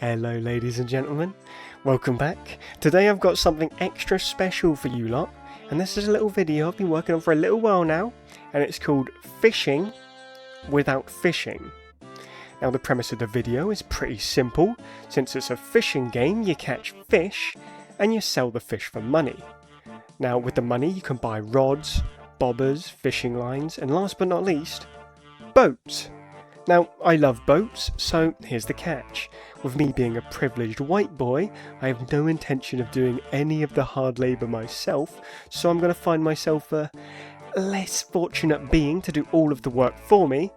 Hello ladies and gentlemen, welcome back. Today I've got something extra special for you lot, and this is a little video I've been working on for a little while now, and it's called Fishing Without Fishing. Now the premise of the video is pretty simple. Since it's a fishing game, you catch fish and you sell the fish for money. Now with the money you can buy rods, bobbers, fishing lines, and last but not least, boats. Now, I love boats, so here's the catch. With me being a privileged white boy, I have no intention of doing any of the hard labour myself, so I'm going to find myself a less fortunate being to do all of the work for me.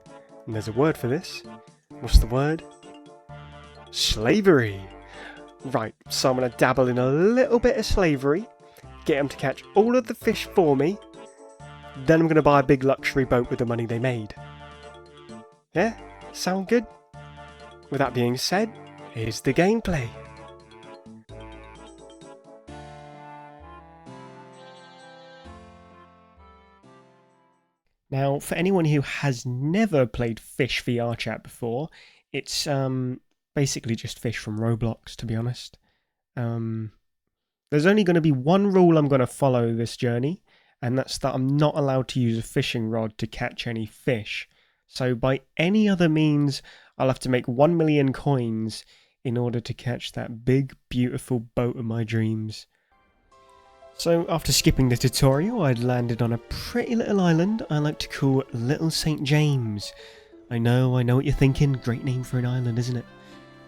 And there's a word for this. What's the word? Slavery. Right, so I'm going to dabble in a little bit of slavery, get them to catch all of the fish for me, then I'm going to buy a big luxury boat with the money they made. Yeah? Sound good? With that being said, here's the gameplay. Now, for anyone who has never played Fish VRChat before, it's basically just fish from Roblox, to be honest. There's only going to be one rule I'm going to follow this journey, and that's that I'm not allowed to use a fishing rod to catch any fish. So by any other means, I'll have to make 1 million coins in order to catch that big, beautiful boat of my dreams. So after skipping the tutorial, I'd landed on a pretty little island I like to call Little St. James. I know what you're thinking, great name for an island, isn't it?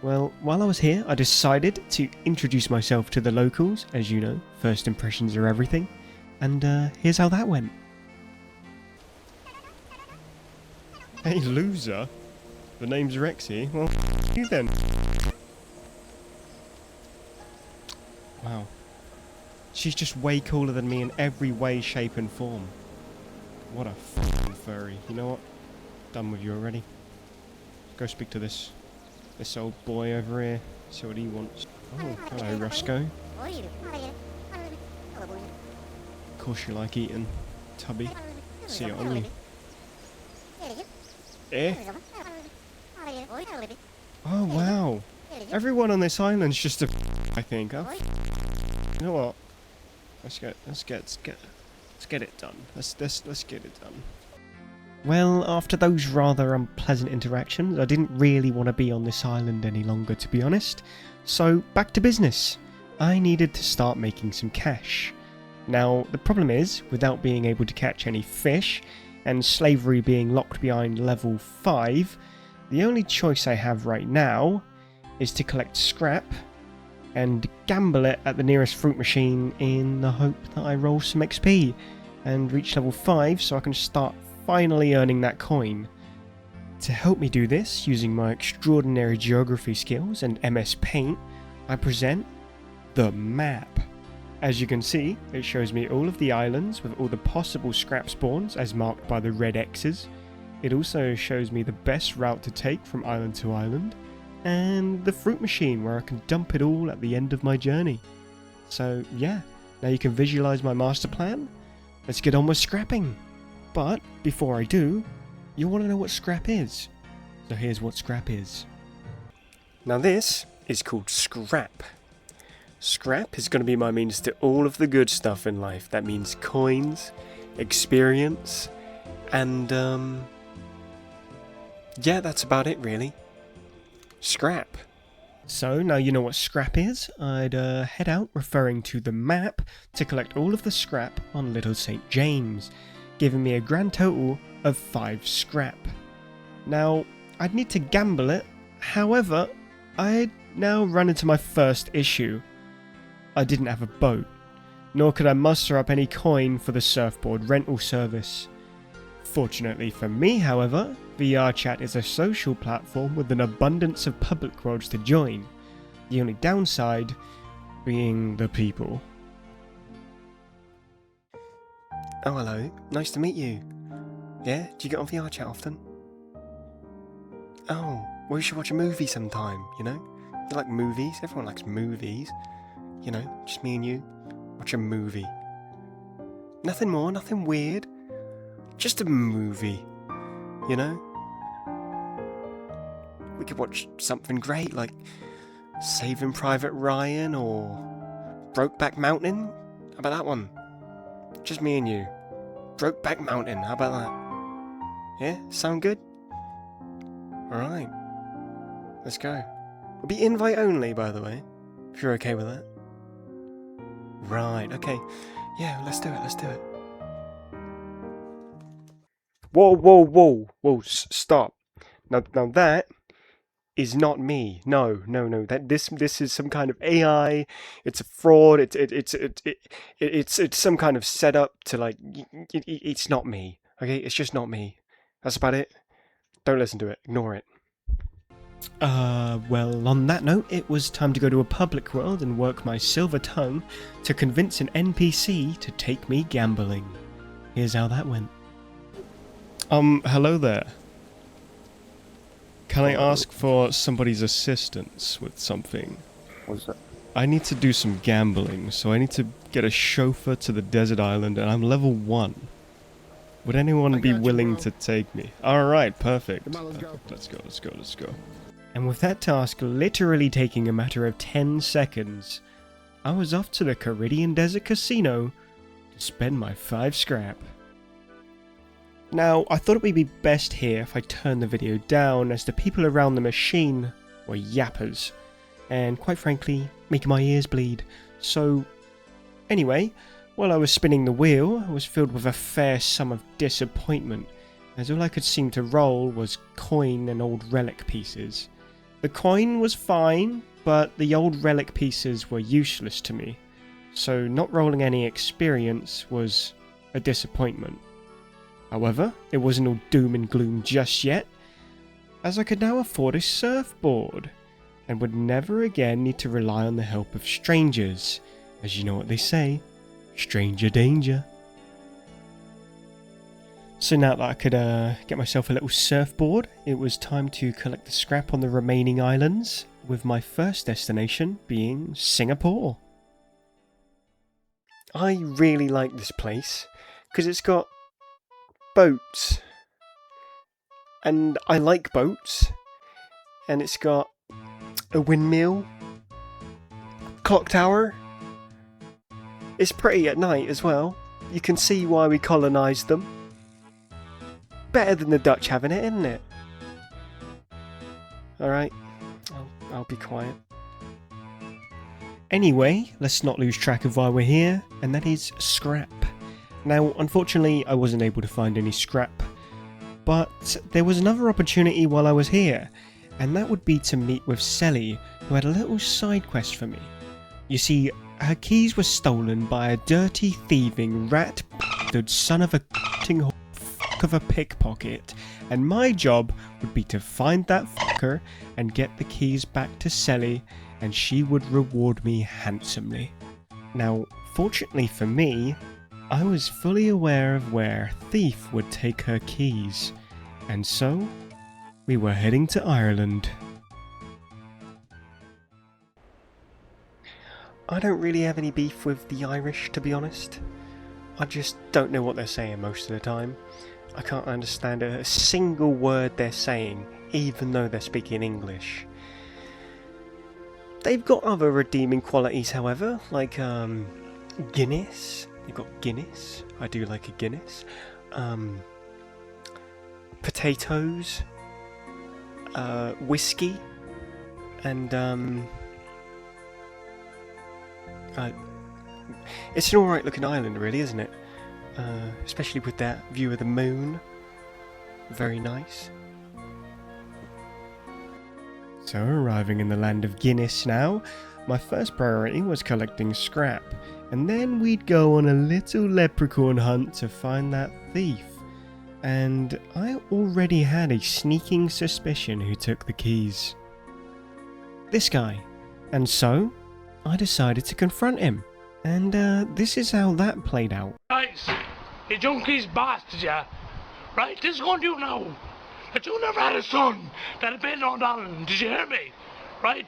Well, while I was here, I decided to introduce myself to the locals. As you know, first impressions are everything. And here's how that went. Hey loser, the name's Rexy. Well, you then. Wow. She's just way cooler than me in every way, shape and form. What a f***ing furry. You know what? Done with you already. Go speak to this old boy over here. See what he wants. Oh, hello Roscoe. Of course you like eating, tubby. See it on you. Eh? Oh wow! Everyone on this island's just a I think. Oh, you know what? Let's get it done. Let's get it done. Well, after those rather unpleasant interactions, I didn't really want to be on this island any longer, to be honest. So back to business. I needed to start making some cash. Now the problem is, without being able to catch any fish, and slavery being locked behind level 5, the only choice I have right now is to collect scrap and gamble it at the nearest fruit machine in the hope that I roll some XP and reach level 5 so I can start finally earning that coin. To help me do this, using my extraordinary geography skills and MS Paint, I present the map. As you can see, it shows me all of the islands with all the possible scrap spawns as marked by the red X's. It also shows me the best route to take from island to island, and the fruit machine where I can dump it all at the end of my journey. So yeah, now you can visualize my master plan. Let's get on with scrapping. But before I do, you'll want to know what scrap is. So here's what scrap is. Now this is called scrap. Scrap is going to be my means to all of the good stuff in life. That means coins, experience, and yeah, that's about it really. Scrap. So now you know what scrap is, I'd head out referring to the map to collect all of the scrap on Little St. James, giving me a grand total of 5 scrap. Now, I'd need to gamble it, however, I'd now run into my first issue. I didn't have a boat, nor could I muster up any coin for the surfboard rental service. Fortunately for me, however, VRChat is a social platform with an abundance of public roads to join, the only downside being the people. Oh hello, nice to meet you. Yeah, do you get on VRChat often? Oh, we should watch a movie sometime, you know? You like movies? Everyone likes movies. You know, just me and you, watch a movie. Nothing more, nothing weird. Just a movie, you know? We could watch something great like Saving Private Ryan or Brokeback Mountain? How about that one? Just me and you. Brokeback Mountain, how about that? Yeah? Sound good? Alright. Let's go. It'll be invite only, by the way. If you're okay with that. Right, okay. Yeah, let's do it. Whoa, stop. Now that is not me. No. That this is some kind of AI. It's a fraud. It's some kind of setup to like. It's not me. Okay, it's just not me. That's about it. Don't listen to it. Ignore it. Well, on that note, it was time to go to a public world and work my silver tongue to convince an NPC to take me gambling. Here's how that went. Hello there. Can I ask for somebody's assistance with something? What's that? I need to do some gambling, so I need to get a chauffeur to the desert island, and I'm level 1. Would anyone be willing to take me? Alright, perfect. Come on, let's go. Let's go. And with that task literally taking a matter of 10 seconds, I was off to the Caridian Desert Casino to spend my 5 scrap. Now, I thought it would be best here if I turned the video down, as the people around the machine were yappers, and quite frankly, making my ears bleed. So, anyway, while I was spinning the wheel, I was filled with a fair sum of disappointment, as all I could seem to roll was coin and old relic pieces. The coin was fine, but the old relic pieces were useless to me, so not rolling any experience was a disappointment. However, it wasn't all doom and gloom just yet, as I could now afford a surfboard, and would never again need to rely on the help of strangers, as you know what they say, stranger danger. So now that I could get myself a little surfboard, it was time to collect the scrap on the remaining islands, with my first destination being Singapore. I really like this place, because it's got boats, and I like boats, and it's got a windmill, clock tower. It's pretty at night as well. You can see why we colonised them. Better than the Dutch having it, isn't it? Alright, I'll be quiet. Anyway, let's not lose track of why we're here, and that is scrap. Now, unfortunately, I wasn't able to find any scrap, but there was another opportunity while I was here, and that would be to meet with Selly, who had a little side quest for me. You see, her keys were stolen by a dirty, thieving, rat-bastard son of a f***ing fuck of a pickpocket, and my job would be to find that fucker and get the keys back to Selly, and she would reward me handsomely. Now, fortunately for me, I was fully aware of where Thief would take her keys, and so we were heading to Ireland. I don't really have any beef with the Irish, to be honest. I just don't know what they're saying most of the time. I can't understand a single word they're saying, even though they're speaking English. They've got other redeeming qualities, however, like Guinness. They've got Guinness. I do like a Guinness. Potatoes. Whiskey. And it's an alright looking island, really, isn't it? Especially with that view of the moon. Very nice. So, arriving in the land of Guinness now, my first priority was collecting scrap, and then we'd go on a little leprechaun hunt to find that thief. And I already had a sneaking suspicion who took the keys. This guy. And so, I decided to confront him. And this is how that played out. Guys, you junkies bastard, yeah? Right, this is what you know. That you never had a son that had been on Ireland, did you hear me? Right?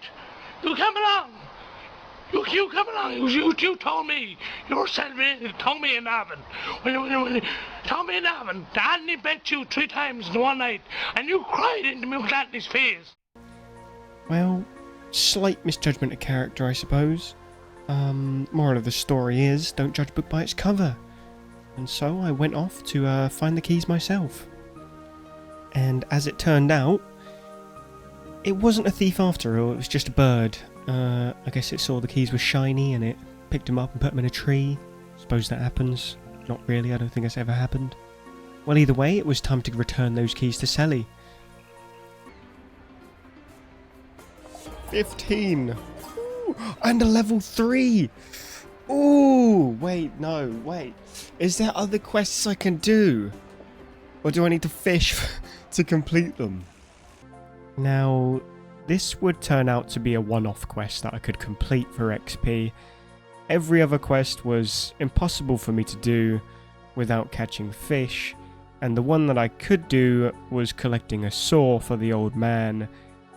You come along. You come along. You told me. You were sending me, told me in Avon. When you told me in Avon, that Anthony bet you 3 times in one night, and you cried into me with Anthony's face. Well, Slight misjudgment of character, I suppose. Moral of the story is, don't judge a book by its cover. And so I went off to find the keys myself. And as it turned out, it wasn't a thief after all, it was just a bird. I guess it saw the keys were shiny and it picked them up and put them in a tree. Suppose that happens. Not really, I don't think that's ever happened. Well, either way, it was time to return those keys to Sally. 15! Ooh, and a level 3! Ooh! Wait, no, wait. Is there other quests I can do? Or do I need to fish to complete them? Now, this would turn out to be a one-off quest that I could complete for XP. Every other quest was impossible for me to do without catching fish, and the one that I could do was collecting a saw for the old man,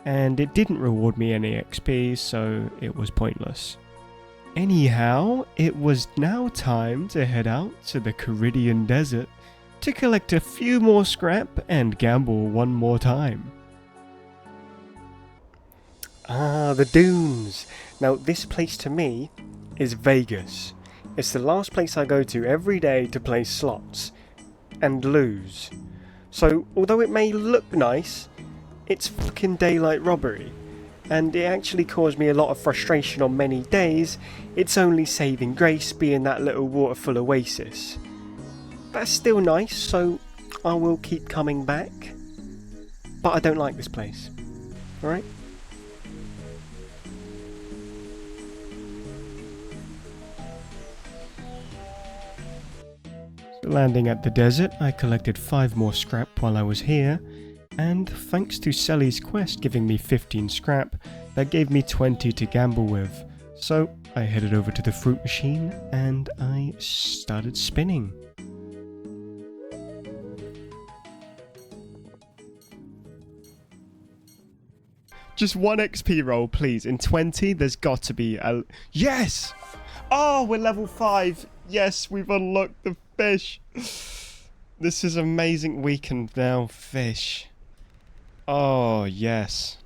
and it didn't reward me any XP, so it was pointless. Anyhow, it was now time to head out to the Caridian Desert to collect a few more scrap and gamble one more time. Ah, the dunes! Now this place to me is Vegas. It's the last place I go to every day to play slots and lose. So although it may look nice, it's fucking daylight robbery. And it actually caused me a lot of frustration on many days, its only saving grace being that little waterfall oasis. That's still nice, so I will keep coming back. But I don't like this place. Alright? Landing at the desert, I collected 5 more scrap while I was here, and thanks to Sally's quest giving me 15 scrap, that gave me 20 to gamble with. So I headed over to the fruit machine and I started spinning. Just one XP roll, please. In 20, there's got to be a... Yes! Oh, we're level 5. Yes, we've unlocked the fish. This is amazing. We can now fish. Oh, yes.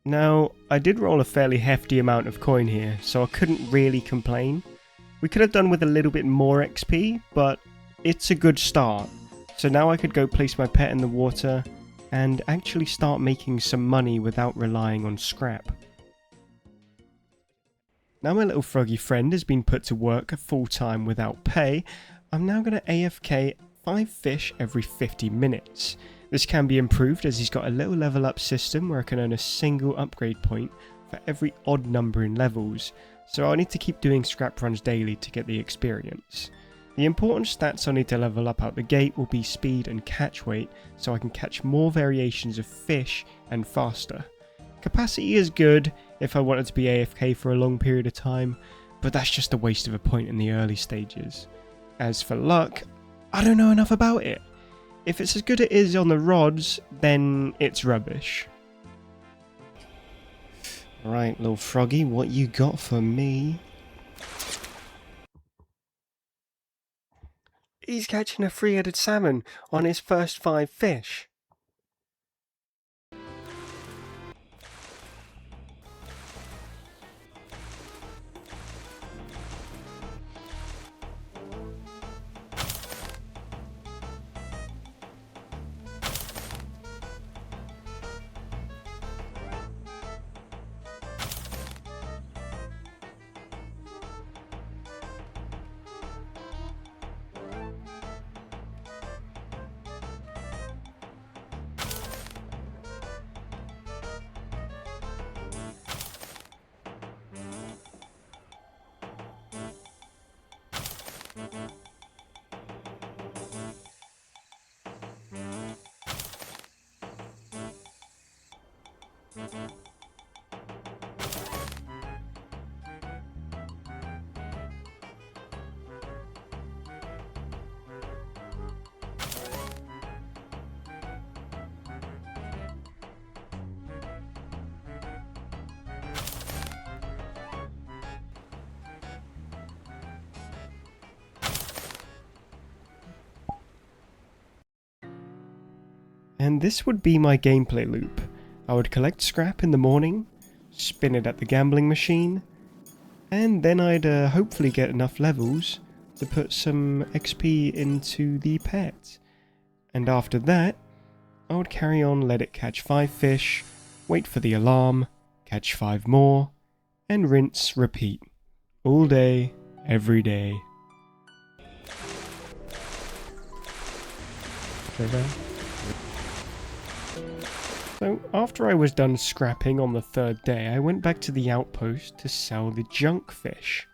Now, I did roll a fairly hefty amount of coin here, so I couldn't really complain. We could have done with a little bit more XP, but it's a good start. So now I could go place my pet in the water and actually start making some money without relying on scrap. Now my little froggy friend has been put to work full time without pay, I'm now going to AFK 5 fish every 50 minutes. This can be improved as he's got a little level up system where I can earn a single upgrade point for every odd number in levels, so I'll need to keep doing scrap runs daily to get the experience. The important stats I need to level up out the gate will be speed and catch weight, so I can catch more variations of fish and faster. Capacity is good if I wanted to be AFK for a long period of time, but that's just a waste of a point in the early stages. As for luck, I don't know enough about it. If it's as good as it is on the rods, then it's rubbish. Alright, little froggy, what you got for me? He's catching a 3-headed salmon on his first 5 fish. And this would be my gameplay loop. I would collect scrap in the morning, spin it at the gambling machine, and then I'd hopefully get enough levels to put some XP into the pet. And after that, I would carry on, let it catch 5 fish, wait for the alarm, catch 5 more, and rinse, repeat. All day, every day. So after I was done scrapping on the 3rd day, I went back to the outpost to sell the junk fish.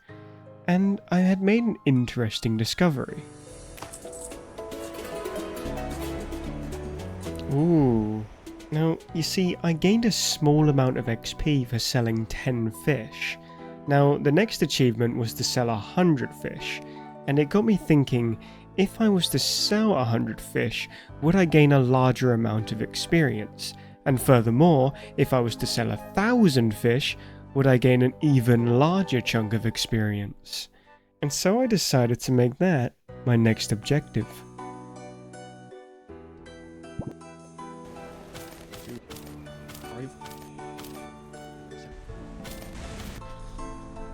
And I had made an interesting discovery. Ooh. Now, you see, I gained a small amount of XP for selling 10 fish. Now, the next achievement was to sell 100 fish, and it got me thinking, if I was to sell 100 fish, would I gain a larger amount of experience? And furthermore, if I was to sell 1,000 fish, would I gain an even larger chunk of experience? And so I decided to make that my next objective.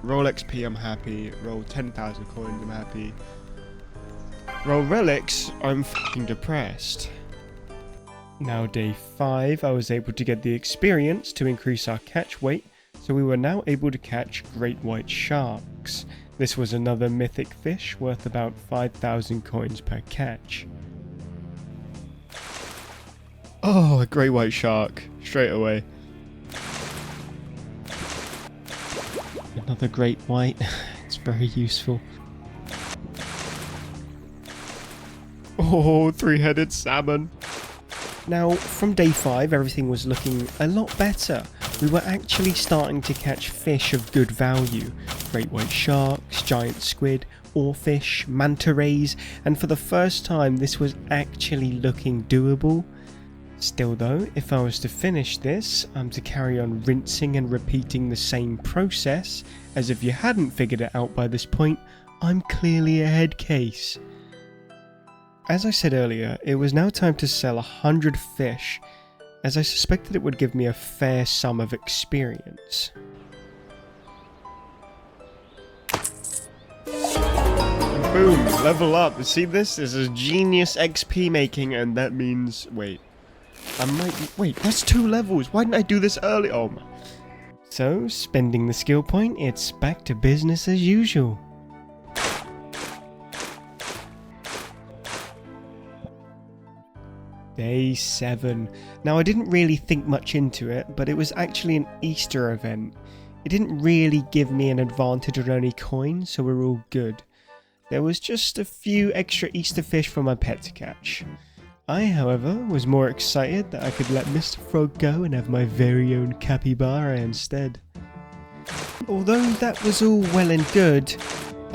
Roll XP, I'm happy. Roll 10,000 coins, I'm happy. Roll relics, I'm f***ing depressed. Now day 5, I was able to get the experience to increase our catch weight, so we were now able to catch great white sharks. This was another mythic fish worth about 5,000 coins per catch. Oh, a great white shark, straight away. Another great white, it's very useful. Oh, 3-headed salmon. Now, from day 5, everything was looking a lot better. We were actually starting to catch fish of good value. Great white sharks, giant squid, oarfish, manta rays, and for the first time this was actually looking doable. Still though, if I was to finish this, I'm to carry on rinsing and repeating the same process, as if you hadn't figured it out by this point, I'm clearly a head case. As I said earlier, it was now time to sell 100 fish, as I suspected it would give me a fair sum of experience. And boom, level up. See this? This is genius XP making, and that means, wait, that's 2 levels. Why didn't I do this early? Oh my. So, spending the skill point, it's back to business as usual. Day 7. Now, I didn't really think much into it, but it was actually an Easter event. It didn't really give me an advantage on any coins, so we're all good. There was just a few extra Easter fish for my pet to catch. I, however, was more excited that I could let Mr. Frog go and have my very own capybara instead. Although that was all well and good,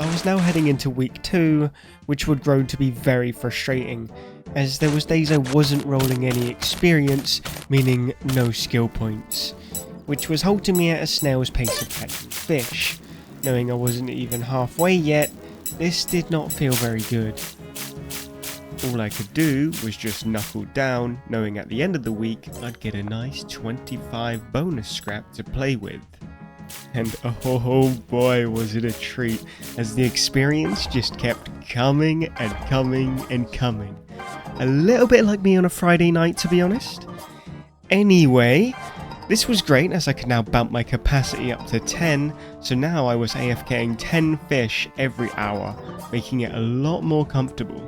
I was now heading into week 2, which would grow to be very frustrating, as there was days I wasn't rolling any experience, meaning no skill points, which was halting me at a snail's pace of catching fish. Knowing I wasn't even halfway yet, this did not feel very good. All I could do was just knuckle down, knowing at the end of the week I'd get a nice 25 bonus scrap to play with. And oh boy was it a treat, as the experience just kept coming and coming and coming. A little bit like me on a Friday night, to be honest. Anyway, this was great as I could now bump my capacity up to 10, so now I was AFKing 10 fish every hour, making it a lot more comfortable.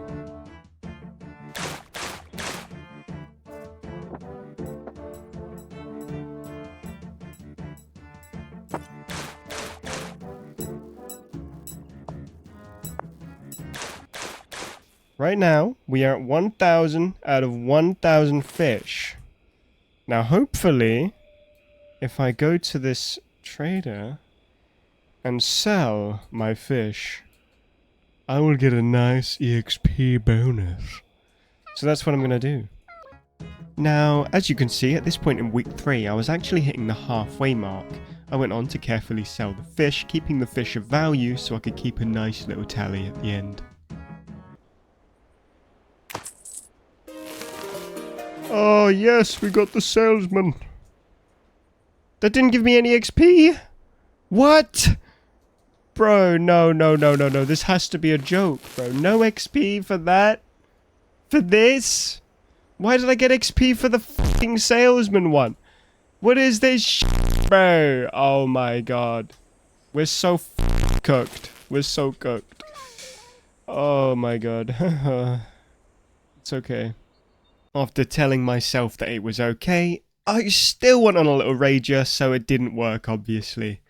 Right now, we are at 1,000 out of 1,000 fish. Now, hopefully, if I go to this trader and sell my fish, I will get a nice EXP bonus. So that's what I'm going to do. Now, as you can see, at this point in week 3, I was actually hitting the halfway mark. I went on to carefully sell the fish, keeping the fish of value so I could keep a nice little tally at the end. Oh yes, we got the salesman. That didn't give me any XP? What? Bro, no. This has to be a joke, bro. No XP for that? For this? Why did I get XP for the fucking salesman one? What is this shit, bro? Oh my god. We're so cooked. We're so cooked. Oh my god. It's okay. After telling myself that it was okay, I still went on a little rager, so it didn't work, obviously.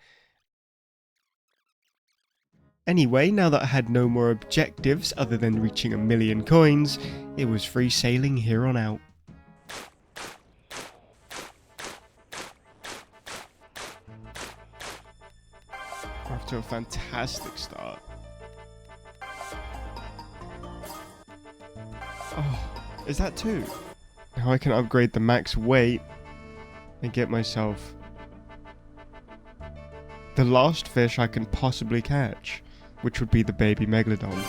Anyway, now that I had no more objectives other than reaching 1,000,000 coins, it was free sailing here on out. We're off to a fantastic start. Oh, is that 2? Now I can upgrade the max weight and get myself the last fish I can possibly catch, which would be the baby megalodon.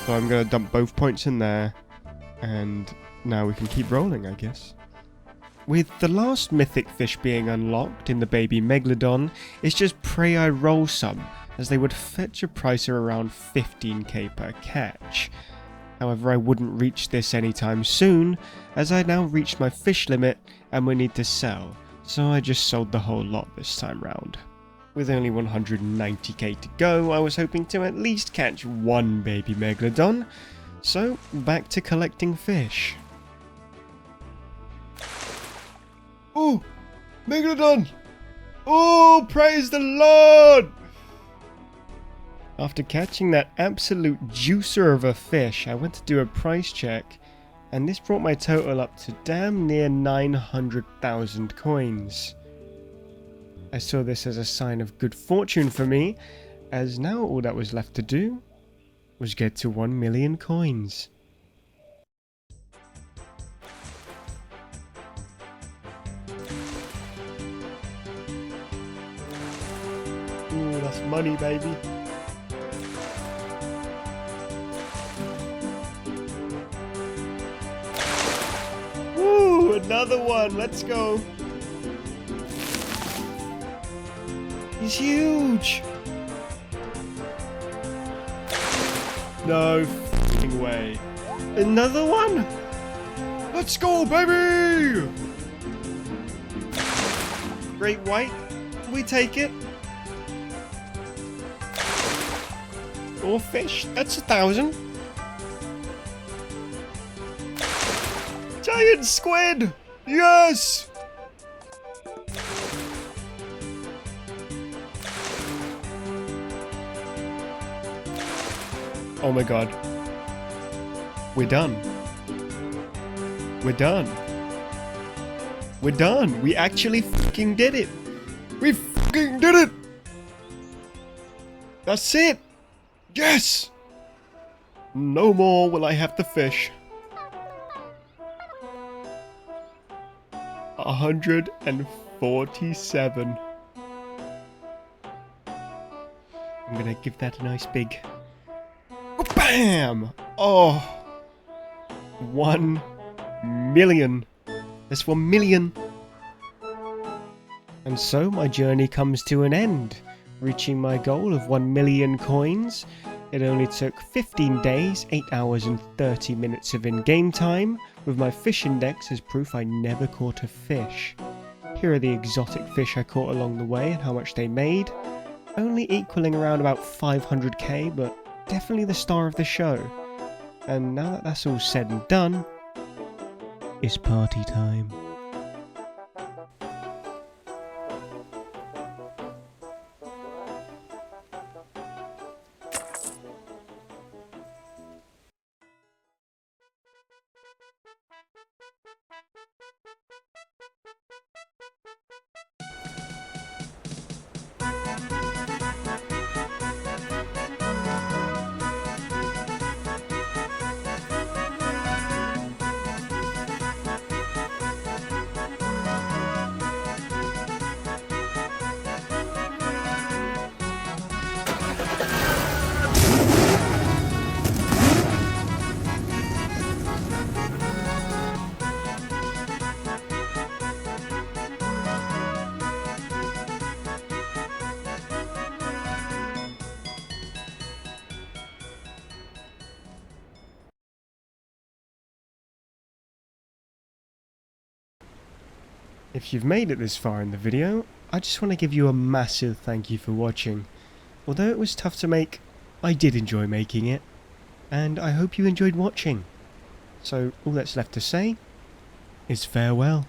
So I'm going to dump both points in there, and now we can keep rolling, I guess. With the last mythic fish being unlocked in the baby megalodon, it's just pray I roll some, as they would fetch a price of around 15k per catch. However, I wouldn't reach this anytime soon, as I now reached my fish limit and we need to sell, so I just sold the whole lot this time round. With only 190k to go, I was hoping to at least catch one baby megalodon, so back to collecting fish. Oh! Megalodon! Oh, praise the Lord! After catching that absolute juicer of a fish, I went to do a price check, and this brought my total up to damn near 900,000 coins. I saw this as a sign of good fortune for me, as now all that was left to do was get to 1,000,000 coins. Ooh, that's money, baby. Woo, another one, let's go. He's huge. No f***ing way. Another one? Let's go, baby! Great white, we take it. More fish, that's 1,000. Giant squid! Yes! Oh my god. We're done. We're done. We're done. We actually fucking did it. We fucking did it! That's it! Yes! No more will I have to fish. 147. I'm gonna give that a nice big bam! Oh, 1,000,000. That's 1,000,000. And so my journey comes to an end, reaching my goal of 1,000,000 coins. It only took 15 days, 8 hours and 30 minutes of in-game time, with my fish index as proof I never caught a fish. Here are the exotic fish I caught along the way and how much they made, only equaling around about 500k, but definitely the star of the show. And now that that's all said and done, it's party time. If you've made it this far in the video, I just want to give you a massive thank you for watching. Although it was tough to make, I did enjoy making it, and I hope you enjoyed watching. So all that's left to say is farewell.